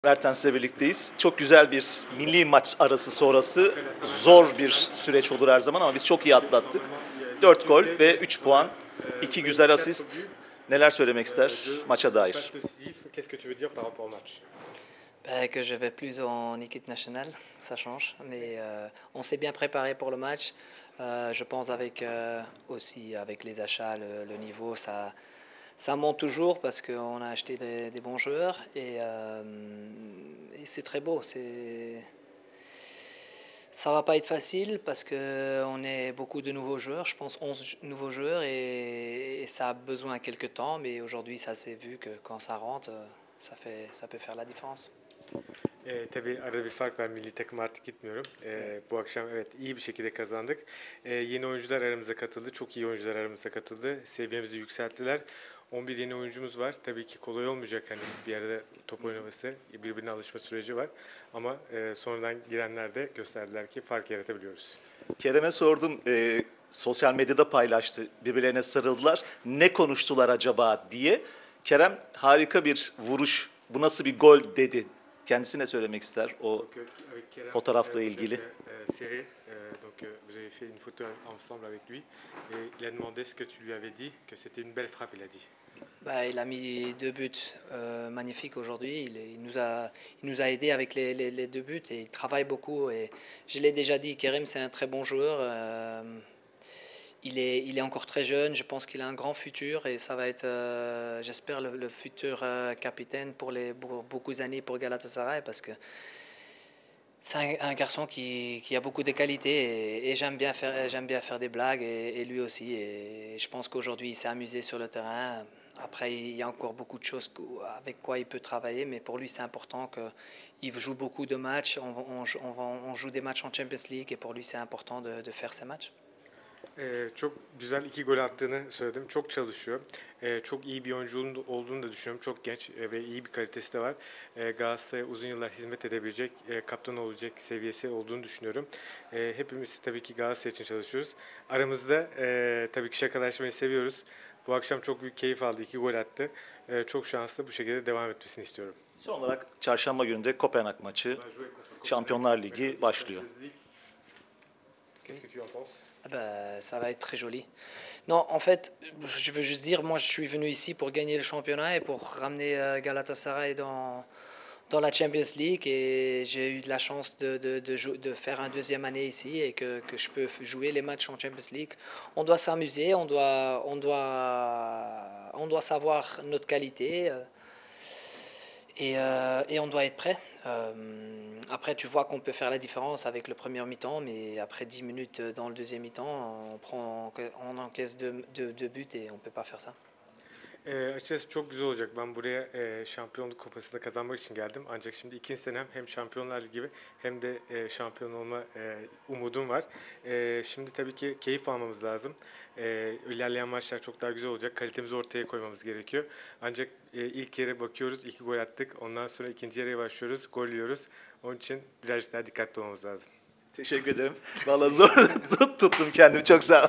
Mertens'le birlikteyiz. Çok güzel bir milli maç arası sonrası zor bir süreç olur her zaman ama biz çok iyi atlattık. 4 gol ve 3 puan, 2 güzel asist. Neler söylemek ister maça dair? Qu'est-ce que tu veux dire par rapport au match? Que je vais plus en équipe nationale, ça change. Mais on s'est bien préparé pour le match. Je pense avec aussi avec les achats, le niveau, ça monte toujours parce qu'on a acheté des bons joueurs et c'est très beau. Ça va pas être facile parce qu'on est beaucoup de nouveaux joueurs, je pense 11 nouveaux joueurs et ça a besoin de quelques temps. Mais aujourd'hui, ça s'est vu que quand ça rentre, ça peut faire la différence. Tabii arada bir fark var. Milli takım artık gitmiyorum. Bu akşam evet iyi bir şekilde kazandık. Yeni oyuncular aramıza katıldı. Çok iyi oyuncular aramıza katıldı. Seviyemizi yükselttiler. 11 yeni oyuncumuz var. Tabii ki kolay olmayacak hani bir arada top oynaması, birbirine alışma süreci var. Ama sonradan girenler de gösterdiler ki fark yaratabiliyoruz. Kerem'e sordum, sosyal medyada paylaştı, birbirlerine sarıldılar. Ne konuştular acaba diye. Kerem harika bir vuruş, bu nasıl bir gol dedi. Kendisi ne söylemek ister o fotoğrafla ilgili? Serré, donc vous avez fait une photo ensemble avec lui. Et il a demandé ce que tu lui avais dit, que c'était une belle frappe, il a dit. Il a mis deux buts magnifiques aujourd'hui. Il nous a aidés avec les deux buts et il travaille beaucoup. Et je l'ai déjà dit, Kerem c'est un très bon joueur. Il est encore très jeune. Je pense qu'il a un grand futur et ça va être, j'espère, le futur capitaine pour beaucoup d'années pour Galatasaray parce que c'est un garçon qui a beaucoup de qualités et j'aime bien faire des blagues et lui aussi. Et je pense qu'aujourd'hui, il s'est amusé sur le terrain. Après, il y a encore beaucoup de choses avec quoi il peut travailler, mais pour lui, c'est important qu'il joue beaucoup de matchs. On joue des matchs en Champions League et pour lui, c'est important de faire ces matchs. Çok güzel 2 gol attığını söyledim. Çok çalışıyor. Çok iyi bir oyunculuğun olduğunu da düşünüyorum. Çok genç ve iyi bir kalitesi de var. Galatasaray'a uzun yıllar hizmet edebilecek, kaptan olacak seviyesi olduğunu düşünüyorum. Hepimiz tabii ki Galatasaray için çalışıyoruz. Aramızda tabii ki şakalaşmayı seviyoruz. Bu akşam çok büyük keyif aldı. 2 gol attı. Çok şanslı, bu şekilde devam etmesini istiyorum. Son olarak çarşamba günü de Kopenhag maçı, Şampiyonlar Ligi başlıyor. Qu'est-ce que tu en penses? Ça va être très joli. Non, en fait, je veux juste dire, moi je suis venu ici pour gagner le championnat et pour ramener Galatasaray dans la Champions League et j'ai eu de la chance de faire une deuxième année ici et que je peux jouer les matchs en Champions League. On doit s'amuser, on doit savoir notre qualité et on doit être prêt. Après, tu vois qu'on peut faire la différence avec le premier mi-temps, mais après 10 minutes dans le deuxième mi-temps, on encaisse deux buts et on ne peut pas faire ça. Açıkçası çok güzel olacak. Ben buraya şampiyonluk kupasını kazanmak için geldim. Ancak şimdi ikinci senem hem Şampiyonlar Ligi gibi hem de şampiyon olma umudum var. Şimdi tabii ki keyif almamız lazım. İlerleyen maçlar çok daha güzel olacak. Kalitemizi ortaya koymamız gerekiyor. Ancak ilk yarı bakıyoruz, 2 gol attık. Ondan sonra ikinci yarıya başlıyoruz, gol yiyoruz. Onun için birazcık daha dikkatli olmamız lazım. Teşekkür ederim. Vallahi zor tuttum kendimi, çok sağ ol.